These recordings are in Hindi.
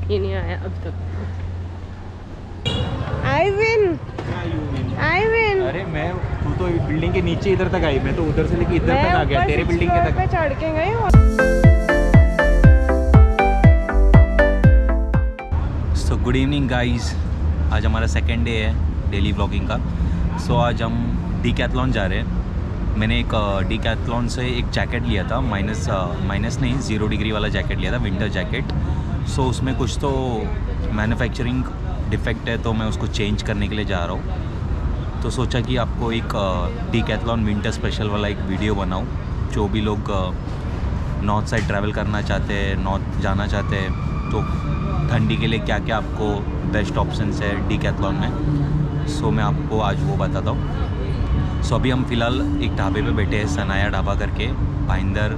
ये नहीं आया अब तक। आई विन अरे मैं तू तो बिल्डिंग के नीचे इधर तक आई, मैं तो उधर से लेके इधर तक आ गया, तेरे बिल्डिंग के तक चढ़ के गई। सो गुड इवनिंग गाइस, आज हमारा सेकेंड डे है डेली व्लॉगिंग का। सो आज हम डीकैथलॉन जा रहे हैं। मैंने एक डीकैथलॉन से एक जैकेट लिया था, माइनस नहीं 0 डिग्री वाला जैकेट लिया था, विंटर जैकेट। सो उसमें कुछ तो मैन्युफैक्चरिंग डिफेक्ट है, तो मैं उसको चेंज करने के लिए जा रहा हूँ। तो सोचा कि आपको एक डीकैथलॉन विंटर स्पेशल वाला एक वीडियो बनाऊँ। जो भी लोग नॉर्थ साइड ट्रैवल करना चाहते हैं, नॉर्थ जाना चाहते हैं, तो ठंडी के लिए क्या क्या आपको बेस्ट ऑप्शंस है डीकैथलॉन में। सो मैं आपको आज वो बताता हूँ। सो अभी हम फ़िलहाल एक ढाबे पे बैठे हैं, सनाया ढाबा करके, भाईंदर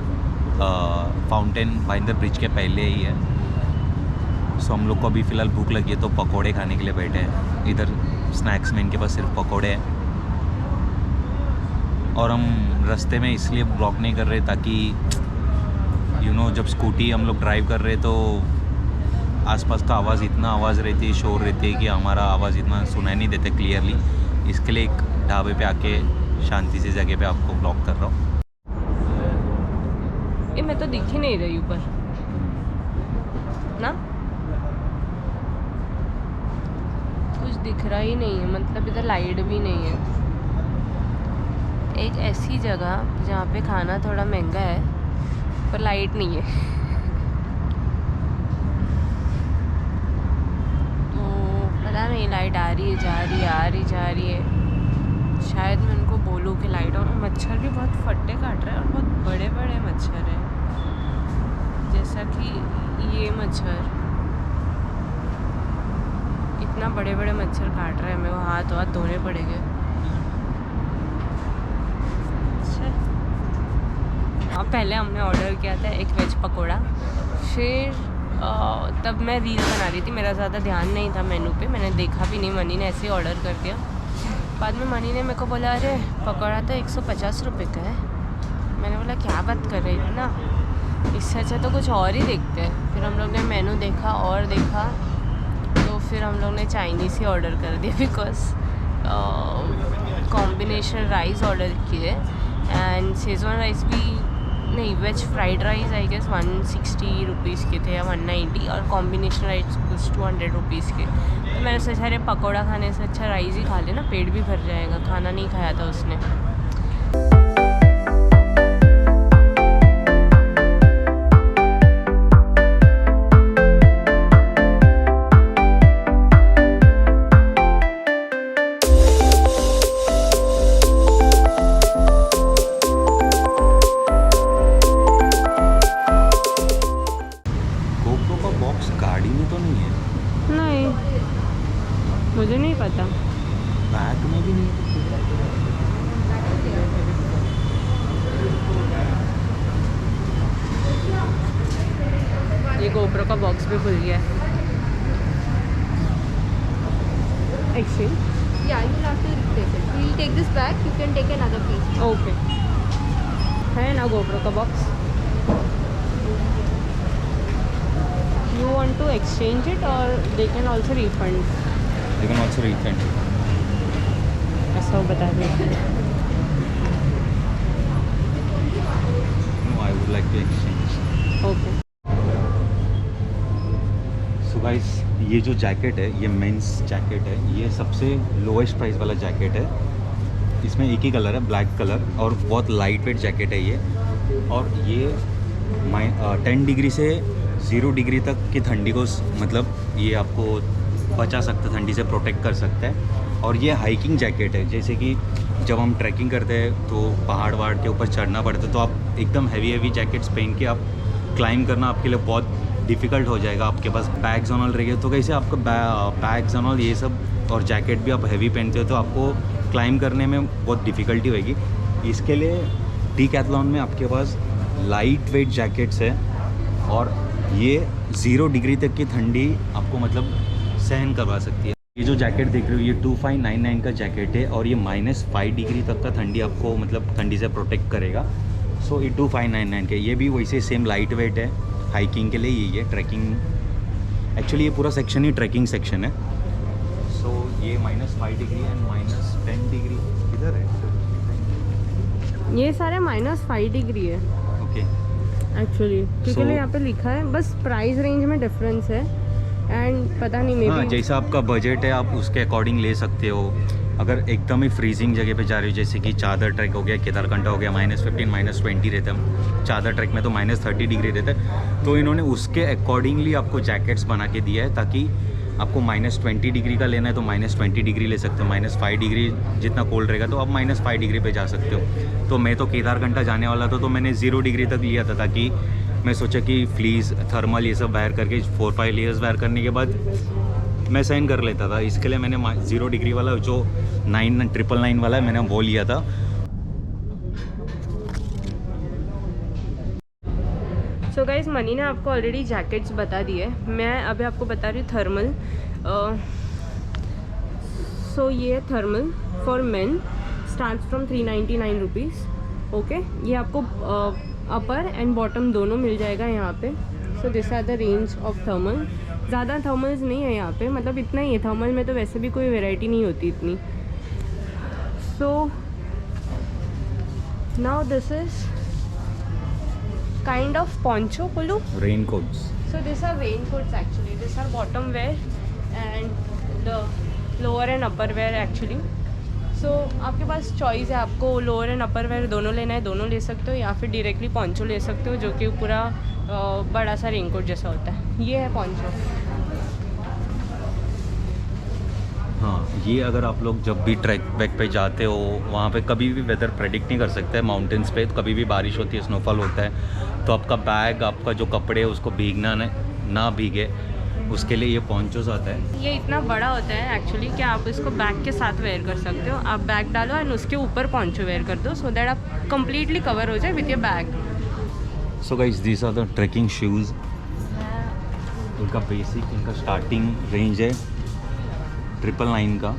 ब्रिज के पहले ही है। सो हम लोग को अभी फ़िलहाल भूख लगी है, तो पकोड़े खाने के लिए बैठे हैं। इधर स्नैक्स में इनके पास सिर्फ पकोड़े हैं। और हम रास्ते में इसलिए ब्लॉक नहीं कर रहे ताकि जब स्कूटी हम लोग ड्राइव कर रहे तो आसपास का आवाज़ रहती है, शोर रहती है कि हमारा आवाज़ इतना सुनाई नहीं देते क्लियरली। इसके लिए एक ढाबे पे आके शांति से जगह पे आपको ब्लॉक कर रहा हूँ। ये मैं तो दिख ही नहीं रही ऊपर ना, कुछ दिख रहा ही नहीं है, मतलब इधर लाइट भी नहीं है। एक ऐसी जगह जहाँ पे खाना थोड़ा महंगा है पर लाइट नहीं है। तो पता नहीं लाइट आ रही है, जा रही है, आ रही जा रही है। शायद मैं उनको बोलूँ कि लाइट। और मच्छर भी बहुत फट्टे काट रहे हैं और बहुत बड़े बड़े मच्छर हैं, जैसा कि ये मच्छर, इतना बड़े बड़े मच्छर काट रहे हैं। मेरे को हाथ धोने पड़ेंगे। अब पहले हमने ऑर्डर किया था एक वेज पकोड़ा, फिर तब मैं रील बना रही थी, मेरा ज़्यादा ध्यान नहीं था मेनू पे, मैंने देखा भी नहीं, मनी ने ऐसे ही ऑर्डर कर दिया। बाद में मनी ने मेरे को बोला अरे पकौड़ा तो 150 रुपये का है। मैंने बोला क्या बात कर रही थी ना, इससे अच्छा तो कुछ और ही देखते हैं। फिर हम लोग ने मेनू देखा और देखा, तो फिर हम लोग ने चाइनीज़ ही ऑर्डर कर दिया, बिकॉज कॉम्बिनेशन राइस ऑर्डर किए एंड शेजवान राइस भी नहीं, veg fried rice I guess 160 rupees के थे या 190, और कॉम्बिनेशन राइस कुछ 200 रुपीज़ के। तो मैंने सोचा अरे पकौड़ा खाने से अच्छा राइस ही खा लेना, पेट भी भर जाएगा। खाना नहीं खाया था उसने। गाड़ी में तो नहीं है? नहीं, मुझे नहीं पता। बैग में भी नहीं है। ये गोप्रो का बॉक्स भी खुल गया है। Exchange? Yeah, you will have to replace it. We'll take this back. You can take another piece. Okay, है ना गोप्रो का box? You want to exchange it or they can also refund? They can also refund. ऐसा वो बता दें। No, I would like to exchange. Okay. So guys, ये जो जैकेट है ये मेंस जैकेट है, ये सबसे लोएस्ट प्राइस वाला जैकेट है। इसमें एक ही कलर है, ब्लैक कलर, और बहुत लाइट वेट जैकेट है ये। और ये 10 डिग्री से 0 डिग्री तक की ठंडी को मतलब ये आपको बचा सकता है, ठंडी से प्रोटेक्ट कर सकता है। और ये हाइकिंग जैकेट है, जैसे कि जब हम ट्रैकिंग करते हैं तो पहाड़ वहाड़ के ऊपर चढ़ना पड़ता है, तो आप एकदम हैवी जैकेट्स पहन के आप क्लाइंब करना आपके लिए बहुत डिफ़िकल्ट हो जाएगा। आपके पास बैग्स ऑन ऑल रहेंगे तो कैसे आपका बैग्स ऑन ऑल ये सब और जैकेट भी आप हैवी पहनते हो तो आपको क्लाइंब करने में बहुत डिफ़िकल्टी होगी। इसके लिए डीकैथलॉन में आपके पास लाइट वेट जैकेट्स है, और ये 0 डिग्री तक की ठंडी आपको मतलब सहन करवा सकती है। ये जो जैकेट देख रहे हो ये 2599 का जैकेट है, और ये -5 डिग्री तक का ठंडी आपको मतलब ठंडी से प्रोटेक्ट करेगा। सो ये 2599 के, ये भी वैसे सेम लाइट वेट है, हाइकिंग के लिए यही है, ट्रैकिंग एक्चुअली ये पूरा सेक्शन ही ट्रैकिंग सेक्शन है। सो ये -5 डिग्री एंड -10 डिग्री किधर है? ये सारे -5 डिग्री है ओके एक्चुअली, क्योंकि So- यहाँ पे लिखा है, बस प्राइस रेंज में डिफरेंस है एंड पता नहीं मे हाँ, बी। जैसा आपका बजट है आप उसके अकॉर्डिंग ले सकते हो। अगर एकदम ही फ्रीजिंग जगह पे जा रहे हो, जैसे कि चादर ट्रैक हो गया, केदारकंठा हो गया, -15 -20 रहता है। चादर ट्रैक में तो -30 डिग्री रहता है। तो इन्होंने उसके अकॉर्डिंगली आपको जैकेट्स बना के दिया है, ताकि आपको -20 डिग्री का लेना है तो -20 डिग्री ले सकते हो। -5 डिग्री जितना कोल्ड रहेगा तो आप -5 डिग्री पे जा सकते हो। तो मैं तो केदारकंठा जाने वाला था, तो मैंने 0 डिग्री तक लिया था, ताकि मैं सोचा कि फ्लीज थर्मल ये सब वायर करके 4-5 लेयर्स वायर करने के बाद मैं सहन कर लेता था। इसके लिए मैंने 0 डिग्री वाला जो 999 वाला है, मैंने वो लिया था। सो गाइज, मनी ने आपको ऑलरेडी जैकेट्स बता दिए, मैं अभी आपको बता रही हूँ थर्मल। सो ये thermal for main start from 399 rupees. Okay, ये आपको अपर एंड बॉटम दोनों मिल जाएगा यहाँ पे। So this are the range of thermal. ज़्यादा थर्मल्स नहीं है यहाँ पे, मतलब इतना ही है। थर्मल में तो वैसे भी कोई वैरायटी नहीं होती इतनी। So now this is kind of poncho, Pulu. Raincoats. So these are raincoats actually. These are bottom wear and the lower and upper wear actually. So आपके पास चॉइस है, आपको लोअर एंड अपर वेयर दोनों लेना है, दोनों ले सकते हो, या फिर डायरेक्टली पॉन्चो ले सकते हो, जो कि पूरा बड़ा सा रेनकोट जैसा होता है। ये है पॉन्चो। हाँ, ये अगर आप लोग जब भी ट्रैक बैक पे जाते हो, वहाँ पे कभी भी वेदर प्रेडिक्ट नहीं कर सकते हैं। माउंटेन्स पे तो कभी भी बारिश होती है, स्नोफॉल होता है, तो आपका बैग, आपका जो कपड़े है उसको भीगना ना भीगे, उसके लिए ये पॉन्चोस आता है। ये इतना बड़ा होता है एक्चुअली कि आप इसको बैग के साथ वेयर कर सकते हो। आप बैग डालो एंड उसके ऊपर पॉन्चो वेयर कर दो, सो दैट आप कंप्लीटली कवर हो जाए with your bag. So guys, these are the trekking shoes. इनका बेसिक, इनका स्टार्टिंग रेंज है 999 का।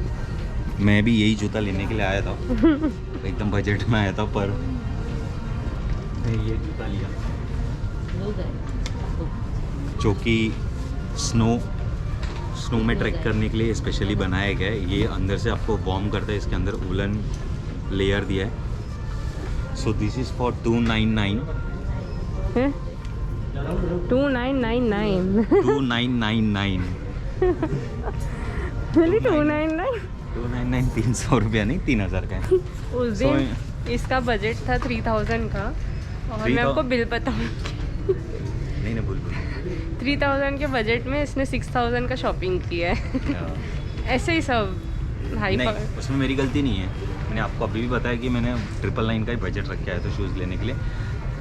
मैं भी यही जूता लेने के लिए आया था एकदम बजट में आया था, पर मैं ये जूता लिया जो कि स्नो में ट्रैक करने के लिए स्पेशली बनाया गया है। ये अंदर से आपको वार्म करता है, इसके अंदर वुलन लेयर दिया है। सो दिस इज़ फॉर 299 है 2999 2999 really 299 299 300 रुपया नहीं, 3000 का है। उस दिन इसका बजट था 3000 का, और मैं आपको बिल बताऊँ, नहीं बोल 3000 के बजट में इसने 6000 का शॉपिंग किया है। ऐसे ही सब हाई नहीं, उसमें मेरी गलती नहीं है। मैंने आपको अभी भी बताया कि मैंने 999 का ही बजट रखा है तो शूज़ लेने के लिए,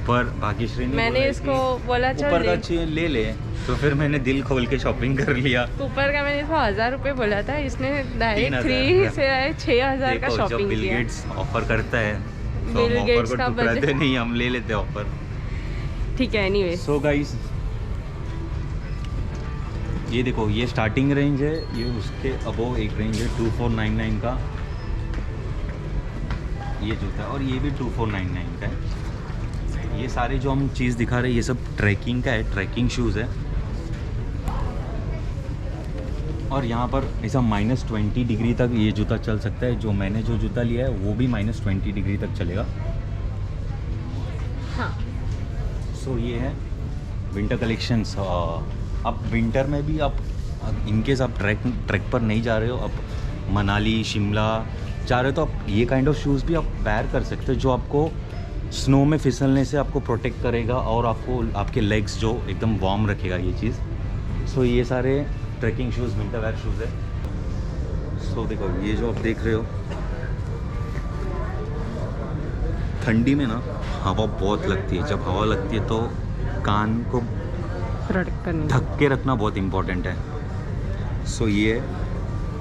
पर भाग्यश्री ने मैंने बोला इसको कि बोला चल ऊपर का ले। चाहिए ले, तो फिर मैंने दिल खोल के शॉपिंग कर लिया। ऊपर का मैंने इसको 1000 रुपये बोला था, इसने डायरेक्ट 3000 3 से 6000 का देखो, जब शॉपिंग बिल किया। गेट्स ऑफर करता है तो बिल हम ऑफर गेट्स को का ठुकराते बजट। नहीं, हम ले लेते ऑफर। ठीक है, एनीवे। सो गाइस, ये देखो, ये स्टार्टिंग रेंज है, ये उसके अबोव एक रेंज है 2499 का ये जूता है, और ये भी 2499 का है। ये सारे जो हम चीज़ दिखा रहे हैं ये सब ट्रैकिंग का है, ट्रैकिंग शूज़ है। और यहाँ पर ऐसा -20 डिग्री तक ये जूता चल सकता है। जो मैंने जो जूता लिया है वो भी -20 डिग्री तक चलेगा। हाँ, सो ये है विंटर कलेक्शंस। अब विंटर में भी आप इनकेस आप ट्रैक पर नहीं जा रहे हो, आप मनाली शिमला जा रहे हो, तो आप ये काइंड ऑफ शूज़ भी आप वेयर कर सकते हो, जो आपको स्नो में फिसलने से आपको प्रोटेक्ट करेगा और आपको आपके लेग्स जो एकदम वार्म रखेगा ये चीज़। सो ये सारे trekking shoes winter wear shoes है। सो देखो, ये जो आप देख रहे हो, ठंडी में ना हवा बहुत लगती है। जब हवा लगती है तो कान को प्रोटेक्ट करने। ढक के रखना बहुत इम्पोर्टेंट है। सो ये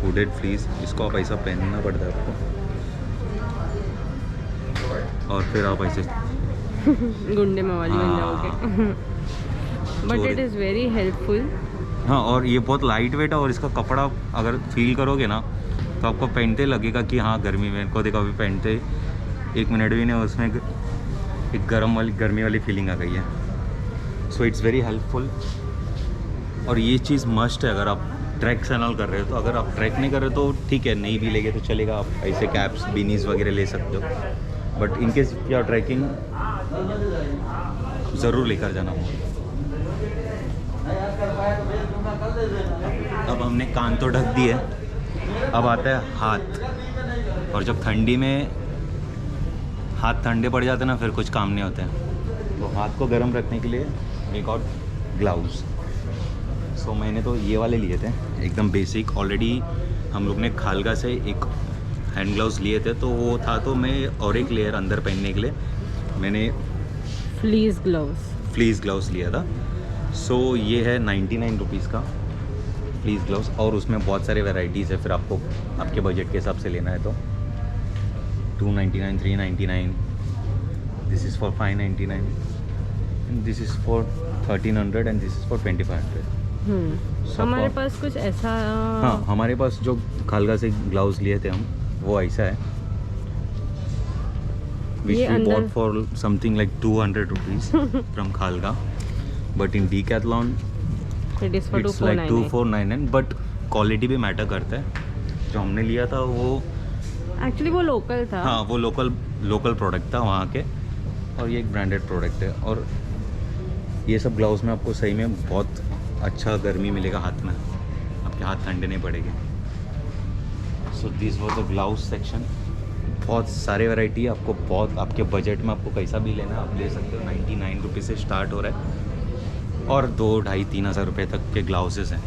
हुडेड फ्लीस, इसको आप ऐसा पहनना पड़ता है आपको, और फिर आप ऐसे गुंडे मवाली बन जाओगे। But it is very helpful. हाँ, और ये बहुत लाइट वेट है, और इसका कपड़ा अगर फील करोगे ना तो आपको पहनते लगेगा कि हाँ गर्मी में। इनको देखो, अभी पहनते 1 मिनट भी नहीं, उसमें एक गर्मी वाली फीलिंग आ गई है। So it's very helpful. और ये चीज़ मस्ट है अगर आप ट्रैक से नॉल कर रहे हो। तो अगर आप ट्रैक नहीं कर रहे हो तो ठीक है, नहीं भी लेंगे तो चलेगा, आप ऐसे कैप्स बीनीज वगैरह ले सकते हो। But in case you are trekking ज़रूर लेकर जाना होगा। अब हमने कान तो ढक दिए, अब आता है हाथ। और जब ठंडी में हाथ ठंडे पड़ जाते हैं ना, फिर कुछ काम नहीं होते हैं। तो हाथ को गर्म रखने के लिए एक और ग्लव्स। सो मैंने तो ये वाले लिए थे एकदम बेसिक। ऑलरेडी हम लोग ने खालगा से एक हैंड ग्लव्स लिए थे, तो वो था, तो मैं और एक लेयर अंदर पहनने के लिए मैंने फ्लीस ग्लव्स लिया था। सो ये है 99 रुपीज़ का फ्लीस ग्लव्स, और उसमें बहुत सारे वैरायटीज़ है। फिर आपको आपके बजट के हिसाब से लेना है तो 299, 399, this is for 599, this is for 1300 and this is for 2500। हमारे पास कुछ ऐसा, हाँ, हमारे पास जो खालगा से ग्लव्स लिए थे हम, वो ऐसा है, which ये we अंदर bought for something like 200 rupees from Khalga, but in Decathlon it is for it's like 2499, but quality भी मैटर करता है। जो हमने लिया था वो एक्चुअली वो लोकल था। हाँ, वो लोकल प्रोडक्ट था वहाँ के, और ये एक ब्रांडेड प्रोडक्ट है। और ये सब ग्लव्स में आपको सही में बहुत अच्छा गर्मी मिलेगा हाथ में, आपके हाथ ठंडे नहीं पड़ेंगे। So this was the gloves section. बहुत सारे वैरायटी है, आपको बहुत आपके बजट में आपको कैसा भी लेना आप ले सकते हो। 99 रुपीज़ से स्टार्ट हो रहा है, और 2, 2,500, 3,000 रुपये तक के ग्लव्सेस हैं।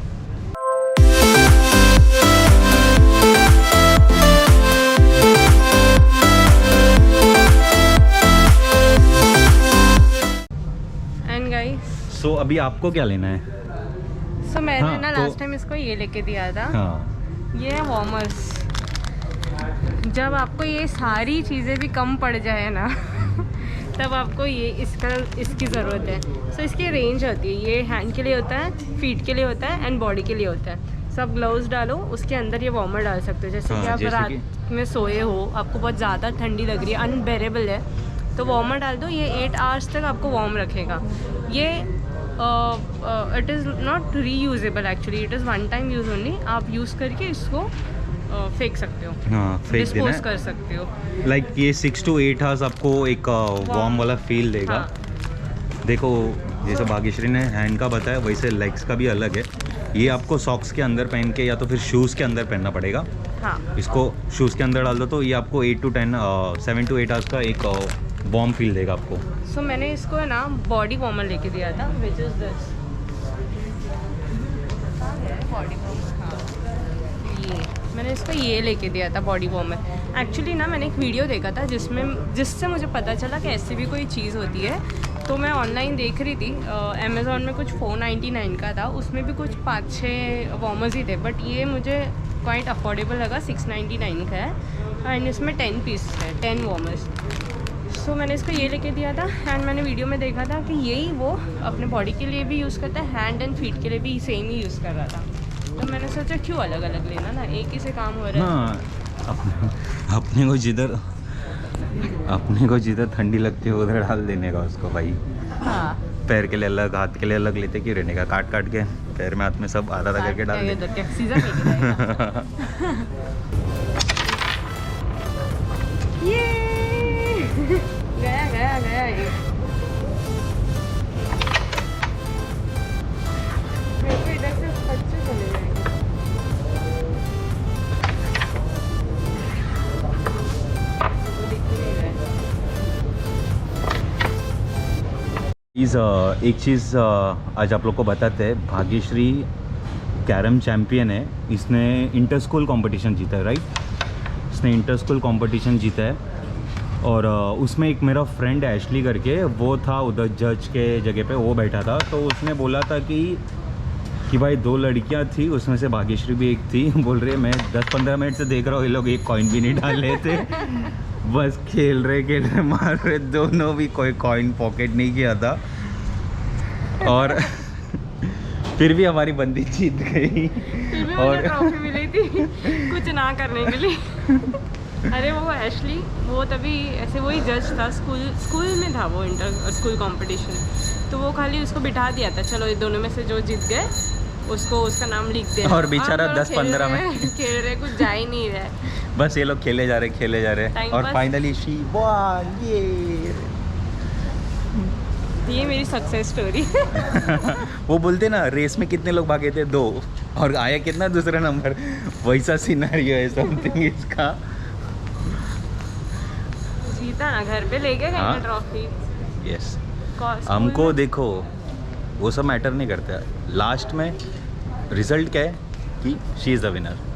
एंड गाइस, सो अभी आपको क्या लेना है? सो मैंने हाँ, ना तो- लास्ट टाइम इसको ये लेके दिया था। हाँ, ये है वार्मर्स। जब आपको ये सारी चीज़ें भी कम पड़ जाए ना तब आपको ये इसकी ज़रूरत है। सो इसकी रेंज होती है, ये हैंड के लिए होता है, फीट के लिए होता है एंड बॉडी के लिए होता है। सब ग्लव्स डालो, उसके अंदर ये वार्मर डाल सकते हो। जैसे हाँ, कि आप जैसे रात में सोए हो, आपको बहुत ज़्यादा ठंडी लग रही है, अनबेरेबल है, तो वार्मर डाल दो। ये 8 आवर्स तक आपको वार्म रखेगा। ये it is not reusable, actually it is one time use only. आप यूज़ करके इसको फेंक सकते हो, हाँ, फेंक देना डिस्पोज है। कर सकते हो। लाइक ये 6 to 8 आवर्स आपको एक वार्म वाला फील देगा। हाँ। देखो, जैसे भाग्यश्री ने हैंड का बताया, वैसे लेग्स का भी अलग है। ये आपको सॉक्स के अंदर पहन के या तो फिर शूज़ के अंदर पहनना पड़ेगा। हाँ, इसको शूज़ के अंदर डाल दो तो ये आपको 7 to 8 आवर्स का एक वार्म फील देगा आपको। सो मैंने इसको है ना बॉडी वार्मर लेके दिया था, which is this body warmer. ये मैंने इसको ये लेके दिया था बॉडी वार्मर। एक्चुअली ना मैंने एक वीडियो देखा था जिससे मुझे पता चला कि ऐसी भी कोई चीज़ होती है। तो मैं ऑनलाइन देख रही थी, अमेज़ॉन में कुछ 499 का था, उसमें भी कुछ 5-6 वार्मर्स ही थे, बट ये मुझे क्वाइट अफोर्डेबल लगा। 699 का है एंड इसमें 10 पीस है, 10 वार्मर्स। सो मैंने इसको ये लेके दिया था एंड मैंने वीडियो में देखा था कि यही वो अपने बॉडी के लिए भी यूज़ करता है, हैंड एंड फीट के लिए भी सेम ही यूज़ कर रहा था। तो मैंने सोचा क्यों अलग अलग लेना, ना एक ही से काम हो रहा है। हाँ, अपने को जिधर ठंडी लगती है उधर डाल देने का उसको भाई। हाँ, पैर के लिए अलग, हाथ के लिए अलग लेते क्यों रहने का? काट काट के पैर में हाथ में सब आधा आधा करके डाल दे। सीजन ये गया ये। मेरे को इधर से फट से चले जाएंगे। वो दिख ही नहीं रहा है। एक चीज़ आज आप लोग को बताते हैं। भाग्यश्री कैरम चैम्पियन है, इसने इंटर स्कूल कंपटीशन जीता है, राइट? इसने इंटर स्कूल कंपटीशन जीता है, और उसमें एक मेरा फ्रेंड एशली करके वो था उधर जज के जगह पे, वो बैठा था। तो उसने बोला था कि भाई 2 लड़कियां थी, उसमें से भाग्यश्री भी एक थी। बोल रहे मैं 10-15 मिनट से देख रहा हूँ, ये लोग एक कॉइन भी नहीं डाल रहे थे, बस खेल रहे मार रहे, दोनों भी कोई कॉइन पॉकेट नहीं किया था। और फिर भी हमारी बंदी जीत गई। फिर भी और मुझे ट्रॉफी मिली थी कुछ ना करने के लिए। अरे वो एशली, वो तभी ऐसे वही जज था, स्कूल में था वो, इंटर स्कूल कंपटीशन। तो वो खाली उसको बिठा दिया था, चलो ये दोनों में से जो जीत गए उसको उसका नाम लिख देना। और बेचारा हम लोग 10-15 में खेल रहे कुछ जा ही नहीं रहे। बस ये लोग खेले जा रहे Time और pass। फाइनली शी वाह ये मेरी सक्सेस स्टोरी। वो बोलते ना रेस में कितने लोग भागे थे 2 और आया कितना दूसरा नंबर, वैसा सिनेरियो है समथिंग इसका। जीता ना, घर पे ले गए हाँ। ट्रॉफी। यस हमको देखो वो सब मैटर नहीं करता, लास्ट में रिजल्ट क्या है कि शी इज़ द विनर।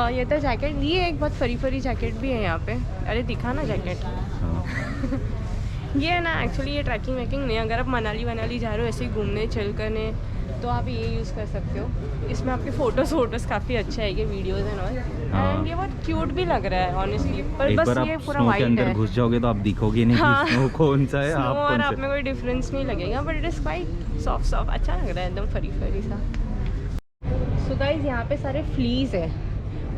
ये तो जैकेट, ये एक बहुत फरी फरी जैकेट भी है यहाँ पे। अरे दिखा ना जैकेट। ये है ना एक्चुअली ये ट्रैकिंग वैकिंग नहीं, अगर आप मनाली जा रहे हो ऐसे ही घूमने चिल करने तो आप ये यूज़ कर सकते हो। इसमें आपके फोटोज़ काफ़ी अच्छे आएंगे, वीडियोस एंड ऑल। एंड ये बहुत क्यूट भी लग रहा है ऑनेस्टली, पर एक बस बार ये आप पूरा स्नो के वाइट अंदर है। घुस जाओगे तो आप दिखोगे नहीं हाँ। कि स्नो कौन सा है, स्नो आप और कौन आप से। में कोई डिफरेंस नहीं लगेगा, but it is quite soft अच्छा लग रहा है, एकदम फरी फरी सा। सो गाइस यहाँ पे सारे फ्लीस है।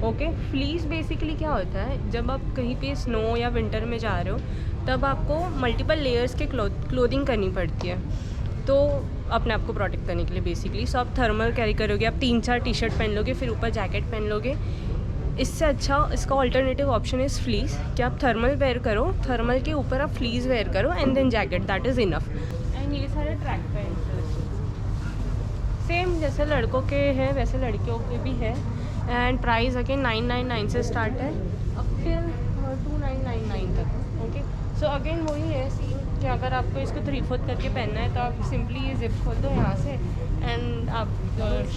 ओके फ्लीस बेसिकली क्या होता है, जब आप कहीं पे स्नो या विंटर में जा रहे हो तब आपको मल्टीपल लेयर्स के क्लोथिंग करनी पड़ती है, तो अपने आप को प्रोटेक्ट करने के लिए बेसिकली। सो आप थर्मल कैरी करोगे, आप 3-4 टी शर्ट पहन लोगे, फिर ऊपर जैकेट पहन लोगे। इससे अच्छा इसका ऑल्टरनेटिव ऑप्शन इज़ फ्लीस, कि आप थर्मल वेयर करो, थर्मल के ऊपर आप फ्लीस वेयर करो and then jacket, that is enough. And ये सारे ट्रैक पैंट्स सेम जैसे लड़कों के हैं वैसे लड़कियों के भी है। एंड प्राइस अगेन 999 से स्टार्ट है अप टिल 2999 तक। ओके सो अगेन वही है सीन कि अगर आपको इसको 3/4 करके पहनना है तो आप सिंपली ये जिप खोल दो यहाँ से एंड आप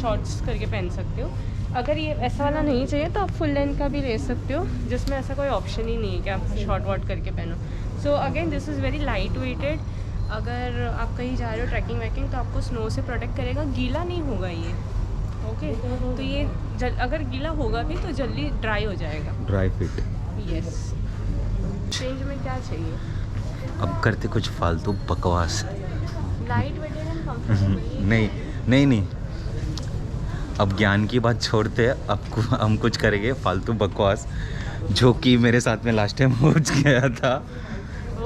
शॉर्ट्स करके पहन सकते हो। अगर ये ऐसा वाला नहीं चाहिए तो आप फुल लेंथ का भी ले सकते हो, जिसमें ऐसा कोई ऑप्शन ही नहीं है कि आप शॉर्ट वॉट करके पहनो। So again this is very light weighted. अगर आप कहीं जा रहे हो ट्रैकिंग वैकिंग तो आपको स्नो से प्रोटेक्ट करेगा, गीला नहीं होगा ये। ओके तो ये अगर गीला होगा भी तो जल्दी ड्राई हो जाएगा। Dry fit. यस चेंज में क्या चाहिए, अब करते कुछ फालतू बकवास। Light weighted and comfortable. नहीं अब ज्ञान की बात छोड़ते हैं, अब हम कुछ करेंगे फालतू बकवास जो कि मेरे साथ में लास्ट टाइम हो गया था।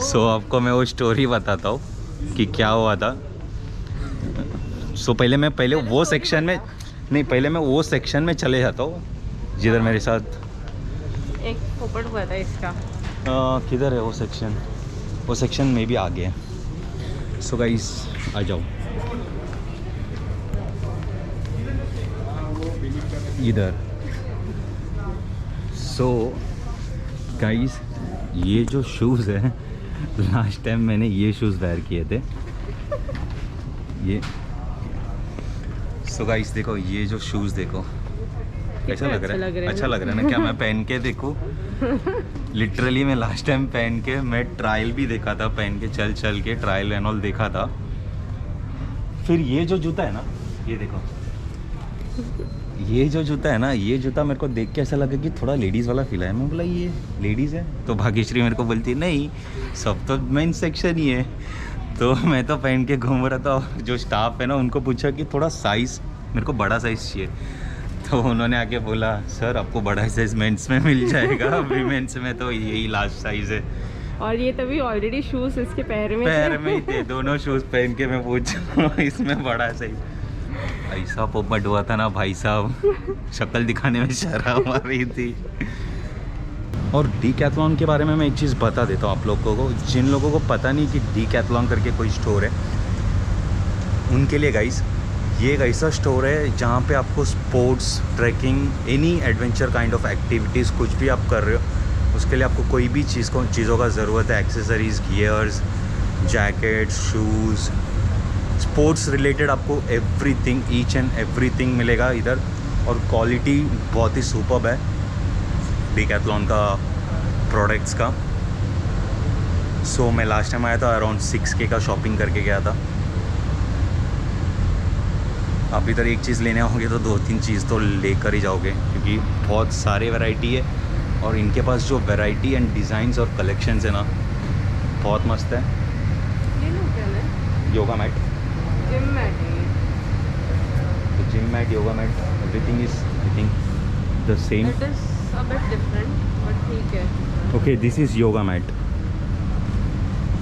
सो आपको मैं वो स्टोरी बताता हूँ कि क्या हुआ था। सो पहले मैं वो सेक्शन में नहीं, पहले मैं वो सेक्शन में चले जाता हूँ जिधर मेरे साथ एक पोपट हुआ था इसका। किधर है वो सेक्शन में भी आगे है। सो गाइस आ जाओ इधर। सो गाइस ये जो शूज़ है, लास्ट टाइम मैंने ये शूज़ वेयर किए थे ये। सो गाइस देखो ये जो शूज़ देखो कैसा लग रहा है, अच्छा लग रहा है ना। क्या मैं पहन के देखूं? लिटरली मैं लास्ट टाइम पहन के मैं ट्रायल भी देखा था, पहन के चल के ट्रायल एंड ऑल देखा था। फिर ये जो जूता है ना, ये देखो ये जो जूता है ना, ये जूता मेरे को देख के ऐसा लगा कि थोड़ा लेडीज़ वाला फील है। मैं बोला ये लेडीज़ है, तो भाग्यश्री मेरे को बोलती है नहीं सब तो मेंस सेक्शन ही है। तो मैं तो पहन के घूम रहा था और जो स्टाफ है ना उनको पूछा कि थोड़ा साइज़ मेरे को बड़ा साइज़ चाहिए, तो उन्होंने आके बोला सर आपको बड़ा साइज़ मेंस में मिल जाएगा, वीमेंस में तो यही लास्ट साइज़ है। और ये तभी ऑलरेडी शूज़ इसके पैर में ही थे, दोनों शूज़ पहन के मैं पूछा इसमें बड़ा साइज़। ऐसा पोपट हुआ था ना भाई साहब, शक्ल दिखाने में शर्म आ रही थी। और डीकैथलॉन के बारे में मैं एक चीज़ बता देता हूँ आप लोगों को, जिन लोगों को पता नहीं कि डीकैथलॉन करके कोई स्टोर है, उनके लिए गाइस ये एक ऐसा स्टोर है जहाँ पे आपको sports, trekking, any adventure kind of activities कुछ भी आप कर रहे हो उसके लिए आपको कोई भी चीज़ों का ज़रूरत है, accessories, gears, jackets, shoes, sports related आपको एवरीथिंग, ईच एंड एवरीथिंग मिलेगा इधर। और क्वालिटी बहुत ही सुपर्ब है डीकैथलॉन का प्रोडक्ट्स का। सो मैं लास्ट टाइम आया था अराउंड 6K का शॉपिंग करके गया था। आप इधर एक चीज़ लेने आओगे तो 2-3 चीज़ तो लेकर ही जाओगे, क्योंकि बहुत सारे वैरायटी है और इनके पास जो वैरायटी एंड डिज़ाइंस और कलेक्शंस है ना बहुत मस्त है। ये लूं क्या मैं? योगा मैट, जिम मैट है ये। gym mat, yoga mat, everything is I think the same. It is a bit different, but ठीक है. Okay, this is yoga mat.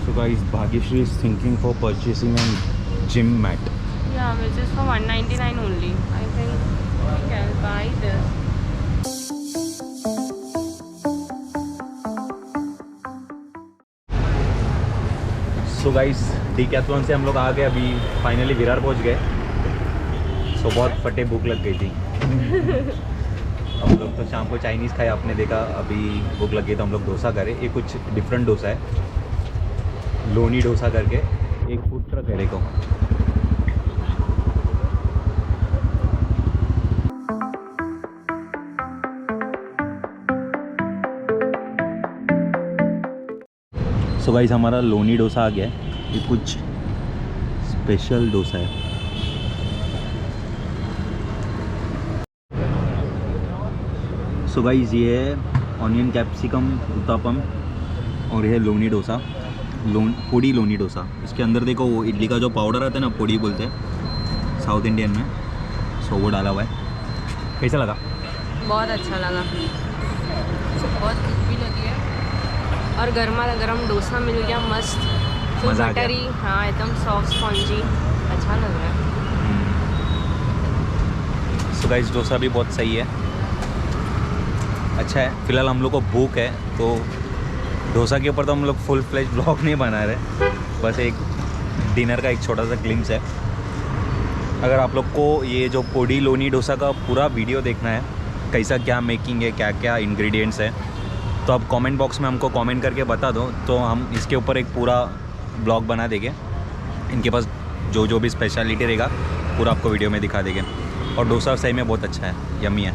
So guys, Bhagyashree is thinking for purchasing a gym mat. Yeah, which is for 199 only. I think we can buy this. So guys, Decathlon से हम लोग आ गए, अभी फाइनली विरार पहुंच गए. सो बहुत फटे भूख लग गई थी. हम लोग तो शाम को चाइनीज़ खाए, आपने देखा. अभी भूख लग गई तो हम लोग डोसा करे. ये कुछ डिफरेंट डोसा है, लोनी डोसा करके. एक फूड ट्रक है देखो. सो गाइस, हमारा लोनी डोसा आ गया है. ये कुछ स्पेशल डोसा है. सो गाइस, ये है ऑनियन कैप्सिकम उत्तपम और ये है लोनी डोसा. पोड़ी लोनी डोसा. इसके अंदर देखो वो इडली का जो पाउडर आता है ना, पोड़ी बोलते हैं साउथ इंडियन में. सो वो डाला हुआ है. कैसा लगा? बहुत अच्छा लगा. बहुत भूख भी लगी है और गर्मा गर्म डोसा मिल गया मस्त. फुल मज़ा आ गया. बटरी, हाँ एकदम सॉफ्ट स्पॉन्जी. अच्छा लग रहा है. सो गाइस, डोसा भी बहुत सही है, अच्छा है. फ़िलहाल हम लोग को भूख है तो डोसा के ऊपर तो हम लोग फुल फ्लेज ब्लॉग नहीं बना रहे. बस एक डिनर का एक छोटा सा ग्लिम्स है. अगर आप लोग को ये जो पोड़ी लोनी डोसा का पूरा वीडियो देखना है, कैसा क्या मेकिंग है, क्या क्या इंग्रेडिएंट्स है, तो आप कमेंट बॉक्स में हमको कमेंट करके बता दो, तो हम इसके ऊपर एक पूरा ब्लॉग बना देंगे. इनके पास जो जो भी स्पेशलिटी रहेगा पूरा आपको वीडियो में दिखा देंगे. और डोसा सही में बहुत अच्छा है, यम्मी है.